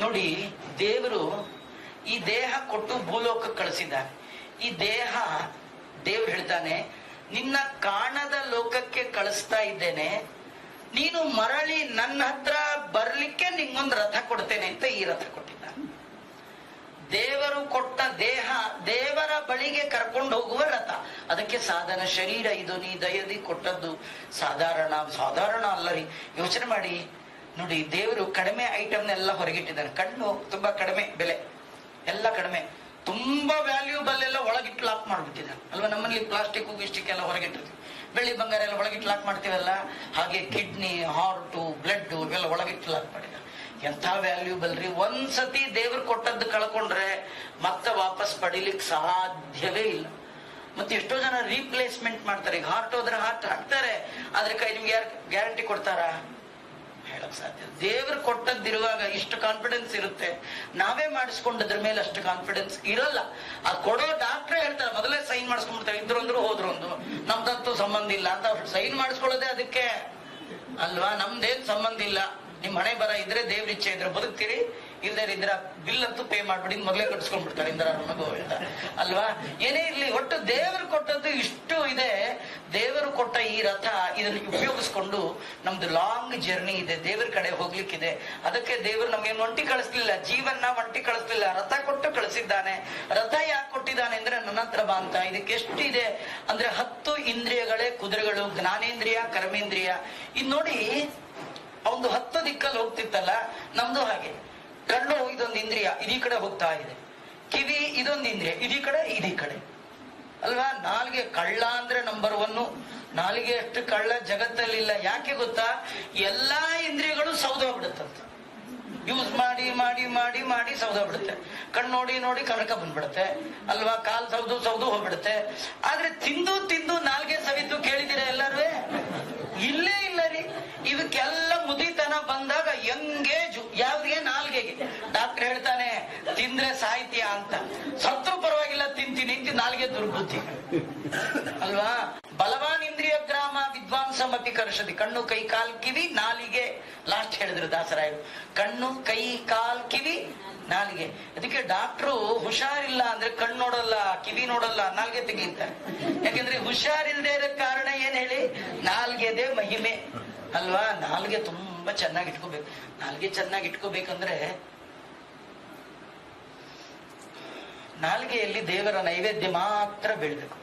ನೋಡಿ, ದೇವರು ಈ ದೇಹ ಕೊಟ್ಟು ಭೂಲೋಕಕ್ಕೆ ಕಳಿಸಿದ್ದಾನೆ. ಈ ದೇಹ ದೇವ್ರು ಹೇಳ್ತಾನೆ, ನಿನ್ನ ಕಾಣದ ಲೋಕಕ್ಕೆ ಕಳಿಸ್ತಾ ಇದ್ದೇನೆ, ನೀನು ಮರಳಿ ನನ್ನ ಹತ್ರ ಬರ್ಲಿಕ್ಕೆ ನಿಂಗೊಂದು ರಥ ಕೊಡ್ತೇನೆ ಅಂತ ಈ ರಥ ಕೊಟ್ಟಿದ್ದಾನೆ. ದೇವರು ಕೊಟ್ಟ ದೇಹ ದೇವರ ಬಳಿಗೆ ಕರ್ಕೊಂಡು ಹೋಗುವ ರಥ. ಅದಕ್ಕೆ ಸಾಧನ ಶರೀರ ಇದು ನೀ ದಯದಿ ಕೊಟ್ಟದ್ದು ಸಾಧಾರಣ ಅಲ್ಲ ರೀ. ಯೋಚನೆ ಮಾಡಿ ನೋಡಿ, ದೇವರು ಕಡಿಮೆ ಐಟಮ್ನೆಲ್ಲ ಹೊರಗಿಟ್ಟಿದ್ದಾನೆ. ಕಣ್ಣು ತುಂಬಾ ಕಡಿಮೆ ಬೆಲೆ, ಎಲ್ಲ ಕಡಿಮೆ, ತುಂಬಾ ವ್ಯಾಲ್ಯೂಬಲ್ ಎಲ್ಲ ಒಳಗಿಟ್ಟು ಲಾಕ್ ಮಾಡ್ಬಿಟ್ಟಿದ್ದಾನೆ ಅಲ್ವಾ. ನಮ್ಮಲ್ಲಿ ಪ್ಲಾಸ್ಟಿಕ್ ಗಿಸ್ಟಿಕ್ ಎಲ್ಲ ಹೊರಗಿಟ್ಟಿರ್ತೀವಿ, ಬೆಳ್ಳಿ ಬಂಗಾರ ಎಲ್ಲ ಒಳಗಿಟ್ಟು ಲಾಕ್ ಮಾಡ್ತೀವಲ್ಲ, ಹಾಗೆ ಕಿಡ್ನಿ, ಹಾರ್ಟು, ಬ್ಲಡ್ ಇವೆಲ್ಲ ಒಳಗಿಟ್ಟು ಲಾಕ್ ಮಾಡಿದ್ದಾರೆ. ಎಂಥ ವ್ಯಾಲ್ಯೂಬಲ್ ರೀ. ಒಂದ್ಸತಿ ದೇವ್ರು ಕೊಟ್ಟದ್ದು ಕಳ್ಕೊಂಡ್ರೆ ಮತ್ತೆ ವಾಪಸ್ ಪಡಿಲಿಕ್ಕೆ ಸಾಧ್ಯವೇ ಇಲ್ಲ. ಮತ್ತೆ ಎಷ್ಟೋ ಜನ ರೀಪ್ಲೇಸ್ಮೆಂಟ್ ಮಾಡ್ತಾರೆ. ಈಗ ಹಾರ್ಟ್ ಹೋದ್ರೆ ಹಾರ್ಟ್ ಹಾಕ್ತಾರೆ, ಆದ್ರೆ ಕೈ ನಿಮ್ಗೆ ಯಾರು ಗ್ಯಾರಂಟಿ ಕೊಡ್ತಾರಾ? ಹೇಳಕ್ ಸಾಧ್ಯ. ದೇವ್ರು ಕೊಟ್ಟದ್ದಿರುವಾಗ ಇಷ್ಟು ಕಾನ್ಫಿಡೆನ್ಸ್ ಇರುತ್ತೆ, ನಾವೇ ಮಾಡಿಸ್ಕೊಂಡದ್ರ ಮೇಲೆ ಅಷ್ಟು ಕಾನ್ಫಿಡೆನ್ಸ್ ಇರಲ್ಲ. ಅದು ಕೊಡೋ ಡಾಕ್ಟ್ರೇ ಹೇಳ್ತಾರೆ, ಮೊದಲೇ ಸೈನ್ ಮಾಡಿಸ್ಕೊಂಡ್ಬಿಡ್ತಾರೆ, ಇದ್ರು ಅಂದ್ರು ಹೋದ್ರು ಒಂದು, ನಮ್ದಂತೂ ಸಂಬಂಧ ಇಲ್ಲ ಅಂತ ಸೈನ್ ಮಾಡಿಸ್ಕೊಳ್ಳೋದೇ ಅದಕ್ಕೆ ಅಲ್ವಾ. ನಮ್ದೇನ್ ಸಂಬಂಧ ಇಲ್ಲ, ನಿಮ್ ಹಣೆ ಬರ ಇದ್ರೆ ದೇವ್ರ ಇಚ್ಛೆ ಇದ್ರೆ ಬದುಕ್ತೀರಿ, ಇಲ್ದೇ ಇದ್ರ ಬಿಲ್ ಅಂತೂ ಪೇ ಮಾಡ್ಬಿಡಿ, ಮೊದಲೇ ಕಟ್ಸ್ಕೊಂಡ್ಬಿಡ್ತಾರೆ ಇಂದ್ರ ನಮಗೂ ಅಲ್ವಾ. ಏನೇ ಇರ್ಲಿ, ಒಟ್ಟು ದೇವರು ಕೊಟ್ಟದ್ದು ಇಷ್ಟು ಇದೆ. ದೇವರು ಕೊಟ್ಟ ಈ ರಥ ಇದನ್ನು ಉಪಯೋಗಿಸ್ಕೊಂಡು ನಮ್ದು ಲಾಂಗ್ ಜರ್ನಿ ಇದೆ, ದೇವರ ಕಡೆ ಹೋಗ್ಲಿಕ್ಕಿದೆ. ಅದಕ್ಕೆ ದೇವರು ನಮ್ಗೇನು ಒಂಟಿ ಕಳಿಸ್ಲಿಲ್ಲ, ಜೀವನ ಒಂಟಿ ಕಳಿಸ್ಲಿಲ್ಲ, ರಥ ಕೊಟ್ಟು ಕಳಿಸಿದ್ದಾನೆ. ರಥ ಯಾಕೆ ಕೊಟ್ಟಿದ್ದಾನೆ ಅಂದ್ರೆ ನನ್ನ ಹತ್ರ ಬಾ ಅಂತ. ಇದಕ್ಕೆ ಎಷ್ಟಿದೆ ಅಂದ್ರೆ 10 ಇಂದ್ರಿಯಗಳೇ ಕುದುರೆಗಳು, ಜ್ಞಾನೇಂದ್ರಿಯ, ಕರ್ಮೇಂದ್ರಿಯ. ಇದ್ ನೋಡಿ, ಅವನು 10 ದಿಕ್ಕಲ್ಲಿ ಹೋಗ್ತಿತ್ತಲ್ಲ, ನಮ್ದು ಹಾಗೆ. ಕಣ್ಣು ಇದೊಂದು ಇಂದ್ರಿಯ, ಇದೀ ಕಡೆ ಹೋಗ್ತಾ ಇದೆ. ಕಿವಿ ಇದೊಂದು ಇಂದ್ರಿಯ, ಇದೀ ಕಡೆ ಅಲ್ವಾ. ನಾಲ್ಗೆ ಕಳ್ಳ ಅಂದ್ರೆ ನಂಬರ್ 1. ನಾಲ್ಗೆ ಅಷ್ಟು ಕಳ್ಳ ಜಗತ್ತಲ್ಲಿಲ್ಲ. ಯಾಕೆ ಗೊತ್ತಾ? ಎಲ್ಲಾ ಇಂದ್ರಿಯಗಳು ಸೌದೋಗ್ಬಿಡುತ್ತಂತ. ಯೂಸ್ ಮಾಡಿ ಮಾಡಿ ಮಾಡಿ ಮಾಡಿ ಸೌದೋಗ್ಬಿಡುತ್ತೆ. ಕಣ್ಣು ನೋಡಿ ನೋಡಿ ಕನಕ ಬಂದ್ಬಿಡುತ್ತೆ ಅಲ್ವಾ. ಕಾಲ್ ಸೌದು ಹೋಗ್ಬಿಡುತ್ತೆ. ಆದ್ರೆ ತಿಂದು ತಿಂದು ನಾಲ್ಗೆ ಸವಿತು ಕೇಳಿದಿರ ಎಲ್ಲರೂ? ಇಲ್ಲೇ ಇಲ್ಲ ರೀ. ಇವಕ್ಕೆಲ್ಲ ಮುದಿತನ ಬಂದಾಗ ಎಂಗೇಜು ಯಾವ್ದಿಗೆ? ನಾಲ್ಗೆಗೆ. ಡಾಕ್ಟರ್ ಹೇಳ್ತಾನೆ ತಿಂದ್ರೆ ಸಾಹಿತ್ಯ ಅಂತ. ಸತ್ರು ಪರವಾಗಿಲ್ಲ, ತಿಂತೀನಿ ಅಂತ ನಾಲ್ಗೆ ದುರ್ಬುದ್ಧಿ ಅಲ್ವಾ. ಬಲವಾನ್ ಇಂದ್ರಿಯ ಗ್ರಾಮ ವಿದ್ವಾಂಸಮಪಿ ಕರ್ಷದಿ. ಕಣ್ಣು, ಕೈ, ಕಾಲ್, ಕಿವಿ, ನಾಲಿಗೆ. ಲಾಸ್ಟ್ ಹೇಳಿದ್ರು ದಾಸರಾಯರು, ಕಣ್ಣು, ಕೈ, ಕಾಲ್, ಕಿವಿ, ನಾಲಿಗೆ. ಅದಕ್ಕೆ ಡಾಕ್ಟ್ರು ಹುಷಾರಿಲ್ಲ ಅಂದ್ರೆ ಕಣ್ಣು ನೋಡಲ್ಲ, ಕಿವಿ ನೋಡಲ್ಲ, ನಾಲ್ಗೆ ತೆಗೀತಾರೆ. ಯಾಕಂದ್ರೆ ಹುಷಾರಿಲ್ಲದೆ ಇರೋ ಕಾರಣ ಏನ್ ಹೇಳಿ? ನಾಲ್ಗೆದೆ ಮಹಿಮೆ ಅಲ್ವಾ. ನಾಲ್ಗೆ ತುಂಬಾ ಚೆನ್ನಾಗಿ ಇಟ್ಕೋಬೇಕು. ನಾಲ್ಗೆ ಚೆನ್ನಾಗಿ ಇಟ್ಕೋಬೇಕಂದ್ರೆ ನಾಲ್ಗೆಯಲ್ಲಿ ದೇವರ ನೈವೇದ್ಯ ಮಾತ್ರ ಬೀಳ್ಬೇಕು.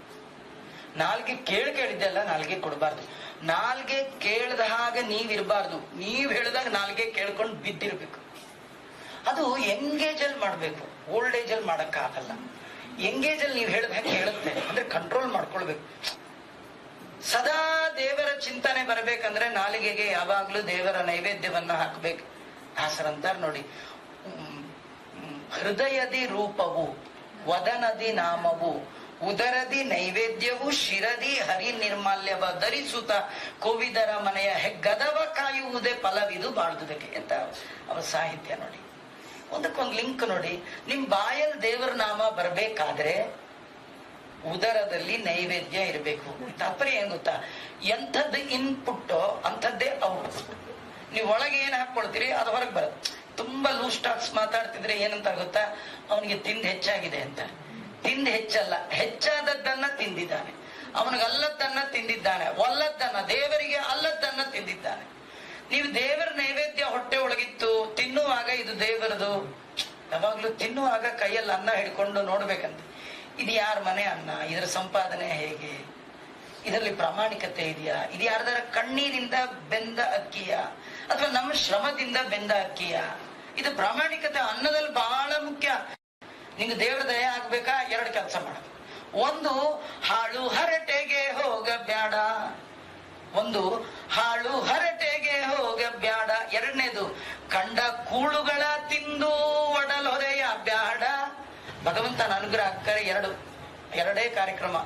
ನಾಲ್ಗೆ ಕೇಳಿದ್ದೆಲ್ಲ ನಾಲ್ಗೆ ಕೊಡಬಾರ್ದು. ನಾಲ್ಗೆ ಕೇಳ್ದ ಹಾಗೆ ನೀವಿರಬಾರ್ದು. ನೀವ್ ಹೇಳಿದಾಗ ನಾಲ್ಗೆ ಕೇಳ್ಕೊಂಡು ಬಿದ್ದಿರ್ಬೇಕು. ಅದು ಎಂಗೇಜ್ ಅಲ್ಲಿ ಮಾಡ್ಬೇಕು, ಓಲ್ಡ್ ಏಜ್ ಅಲ್ಲಿ ಮಾಡಕ್ ಆಗಲ್ಲ. ಎಂಗೇಜ್ ಅಲ್ಲಿ ನೀವ್ ಹೇಳಿದ ಹಾಗೆ ಹೇಳುತ್ತೆ ಅಂದ್ರೆ ಕಂಟ್ರೋಲ್ ಮಾಡ್ಕೊಳ್ಬೇಕು. ಸದಾ ದೇವರ ಚಿಂತನೆ ಬರಬೇಕಂದ್ರೆ ನಾಲಿಗೆಗೆ ಯಾವಾಗ್ಲೂ ದೇವರ ನೈವೇದ್ಯವನ್ನ ಹಾಕ್ಬೇಕು. ದಾಸರಂತಾರ ನೋಡಿ, ಹೃದಯದಿ ರೂಪವು, ವದನದಿ ನಾಮವು, ಉದರದಿ ನೈವೇದ್ಯವು, ಶಿರದಿ ಹರಿ ನಿರ್ಮಾಲ್ಯವ ಧರಿಸುತ್ತ ಕೋವಿದರ ಮನೆಯ ಹೆಗ್ಗದವ ಕಾಯುವುದೇ ಫಲವಿದು ಬಾಳ್ದುದಕ್ಕೆ ಅಂತ ಅವರ ಸಾಹಿತ್ಯ ನೋಡಿ. ಒಂದಕ್ಕೊಂದು ಲಿಂಕ್ ನೋಡಿ. ನಿಮ್ ಬಾಯಲ್ಲಿ ದೇವರ ನಾಮ ಬರ್ಬೇಕಾದ್ರೆ ಉದರದಲ್ಲಿ ನೈವೇದ್ಯ ಇರಬೇಕು. ತಾತ್ಪರ್ಯ ಏನ್ ಗೊತ್ತಾ? ಎಂಥದ್ದು ಇನ್ಪುಟ್ ಅಂಥದ್ದೇ ಔಟ್ಪುಟ್. ನೀವು ಒಳಗೆ ಏನ್ ಹಾಕೊಳ್ತೀರಿ ಅದು ಹೊರಗೆ ಬರುತ್ತೆ. ತುಂಬಾ ಲೂಸ್ ಟಾಕ್ಸ್ ಮಾತಾಡ್ತಿದ್ರೆ ಏನಂತ ಗೊತ್ತಾ? ಅವನಿಗೆ ತಿಂದು ಹೆಚ್ಚಾಗಿದೆ ಅಂತ. ತಿಂದು ಹೆಚ್ಚಲ್ಲ, ಹೆಚ್ಚಾದದ್ದನ್ನ ತಿಂದಿದ್ದಾನೆ. ಅವನಿಗೆ ಅಲ್ಲದ್ದನ್ನ ತಿಂದಿದ್ದಾನೆ, ಒಲ್ಲದ್ದನ್ನ, ದೇವರಿಗೆ ಅಲ್ಲದ್ದನ್ನ ತಿಂದಿದ್ದಾನೆ. ನೀವು ದೇವರ ನೈವೇದ್ಯ ಹೊಟ್ಟೆ ಒಳಗಿತ್ತು, ತಿನ್ನುವಾಗ ಇದು ದೇವರದು. ಯಾವಾಗ್ಲೂ ತಿನ್ನುವಾಗ ಕೈಯಲ್ಲಿ ಅನ್ನ ಹಿಡ್ಕೊಂಡು ನೋಡ್ಬೇಕಂತ, ಇದು ಯಾರ ಮನೆ ಅನ್ನ, ಇದರ ಸಂಪಾದನೆ ಹೇಗೆ, ಇದರಲ್ಲಿ ಪ್ರಾಮಾಣಿಕತೆ ಇದೆಯಾ, ಇದು ಯಾರ್ದಾರ ಕಣ್ಣೀರಿಂದ ಬೆಂದ ಅಕ್ಕಿಯ ಅಥವಾ ನಮ್ಮ ಶ್ರಮದಿಂದ ಬೆಂದ ಅಕ್ಕಿಯ, ಇದು ಪ್ರಾಮಾಣಿಕತೆ ಅನ್ನದಲ್ಲಿ ಬಹಳ ಮುಖ್ಯ. ನಿಂಗೆ ದೇವರ ದಯ ಆಗ್ಬೇಕಾ? 2 ಕೆಲಸ ಮಾಡೋದು. ಒಂದು, ಹಾಳು ಹರಟೆಗೆ ಹೋಗ ಬ್ಯಾಡ. ಹಾಳು ಹರಟೆಗೆ ಹೋಗ ಬ್ಯಾಡ. 2ನೇದು, ಕಂಡ ಕೂಳುಗಳ ತಿಂದು ಒಡಲೊರೆಯ ಬ್ಯಾಡ. ಭಗವಂತನ ಅನುಗ್ರಹ ಆಗ್ತಾರೆ. 2 ಕಾರ್ಯಕ್ರಮ.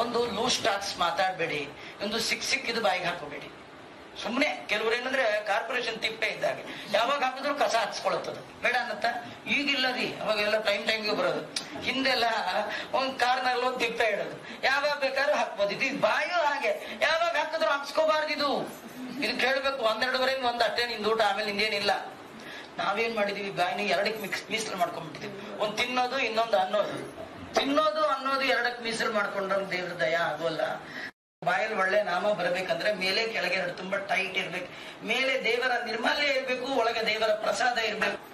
ಒಂದು, ಲೂಸ್ ಟಾಕ್ಸ್ ಮಾತಾಡ್ಬೇಡಿ. ಒಂದು, ಸಿಕ್ಕಿದ್ದು ಬಾಯಿಗೆ ಹಾಕೋಬೇಡಿ. ಸುಮ್ನೆ ಕೆಲವ್ರು ಏನಂದ್ರೆ ಕಾರ್ಪೊರೇಷನ್ ತಿಪ್ಪೆ ಇದ್ದಾಗೆ ಯಾವಾಗ ಹಾಕಿದ್ರು ಕಸ ಹಚ್ಕೊಳತ್ತದ, ಬೇಡ ಅನ್ನತ್ತ. ಈಗಿಲ್ಲ ರೀ, ಅವಾಗೆಲ್ಲ ಟೈಮ್ಗೆ ಬರೋದು. ಹಿಂದೆಲ್ಲ ಒಂದ್ ಕಾರ್ನಲ್ಲಿ ಒಂದು ತಿಪ್ಪೆ ಇಡೋದು, ಯಾವಾಗ ಬೇಕಾದ್ರೂ ಹಾಕ್ಬೋದು. ಇದು ಬಾಯು ಹಾಗೆ, ಯಾವಾಗ ಹಾಕಿದ್ರು ಹಾಕ್ಸ್ಕೋಬಾರ್ದು. ಇದು ಕೇಳ್ಬೇಕು. 12 ಒಂದು ಅಷ್ಟೇ ನಿಂದು ಊಟ, ಆಮೇಲೆ ನಿಂದೇನಿಲ್ಲ. ನಾವೇನ್ ಮಾಡಿದೀವಿ, ಬಾಯಿನ ಎರಡಕ್ಕೆ ಮೀಸಲು ಮಾಡ್ಕೊಂಡ್ಬಿಟ್ಟಿದೀವಿ. ಒಂದ್ ತಿನ್ನೋದು, ಇನ್ನೊಂದು ಅನ್ನೋದು. ತಿನ್ನೋದು ಅನ್ನೋದು ಎರಡಕ್ಕೆ ಮೀಸಲು ಮಾಡ್ಕೊಂಡ್ರೆ ದೇವ್ರ ದಯ ಆಗೋಲ್ಲ. ಬಾಯಲ್ಲಿ ಒಳ್ಳೆ ನಾಮ ಬರ್ಬೇಕಂದ್ರೆ ಮೇಲೆ ಕೆಳಗೆ ಎರಡು ತುಂಬಾ ಟೈಟ್ ಇರ್ಬೇಕು. ಮೇಲೆ ದೇವರ ನಿರ್ಮಲ್ಯ ಇರ್ಬೇಕು, ಒಳಗೆ ದೇವರ ಪ್ರಸಾದ ಇರ್ಬೇಕು.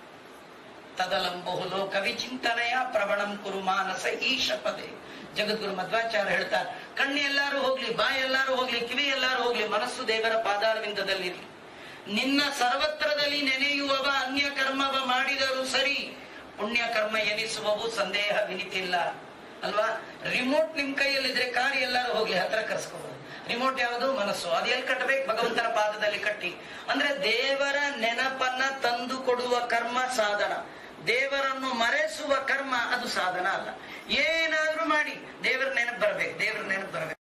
ತದಲಂಬಹು ಲೋಕ ವಿಚಿಂತನೆಯ ಪ್ರವಣಂ ಕುರು ಮಾನಸ ಈಶ ಪದೇ. ಜಗದ್ಗುರು ಮಧ್ವಾಚಾರ್ಯ ಹೇಳ್ತಾರೆ, ಕಣ್ಣು ಎಲ್ಲಾರು ಹೋಗ್ಲಿ, ಬಾಯಿ ಎಲ್ಲಾರು ಹೋಗ್ಲಿ, ಕಿವಿ ಎಲ್ಲಾರು ಹೋಗ್ಲಿ, ಮನಸ್ಸು ದೇವರ ಪಾದಾರವಿಂದದಲ್ಲಿರ್ಲಿ. ನಿನ್ನ ಸರ್ವತ್ರದಲ್ಲಿ ನೆನೆಯುವವ ಅನ್ಯ ಕರ್ಮವ ಮಾಡಿದರೂ ಸರಿ, ಪುಣ್ಯ ಕರ್ಮ ಎನಿಸುವವು ಸಂದೇಹ ವಿನಿತಿಲ್ಲ ಅಲ್ವಾ. ರಿಮೋಟ್ ನಿಮ್ ಕೈಯಲ್ಲಿದ್ರೆ ಕಾರ್ ಎಲ್ಲಾರು ಹೋಗ್ಲಿ, ಹತ್ರ ಕರ್ಸ್ಕೋಬಹುದು. ರಿಮೋಟ್ ಯಾವುದು? ಮನಸ್ಸು. ಅದು ಎಲ್ಲಿ ಕಟ್ಟಬೇಕು? ಭಗವಂತನ ಪಾದದಲ್ಲಿ ಕಟ್ಟಿ. ಅಂದ್ರೆ ದೇವರ ನೆನಪನ್ನ ತಂದು ಕೊಡುವ ಕರ್ಮ ಸಾಧನ, ದೇವರನ್ನು ಮರೆಸುವ ಕರ್ಮ ಅದು ಸಾಧನ ಅಲ್ಲ. ಏನಾದ್ರೂ ಮಾಡಿ ದೇವರ ನೆನಪು ಬರ್ಬೇಕು, ದೇವರ ನೆನಪು ಬರ್ಬೇಕು.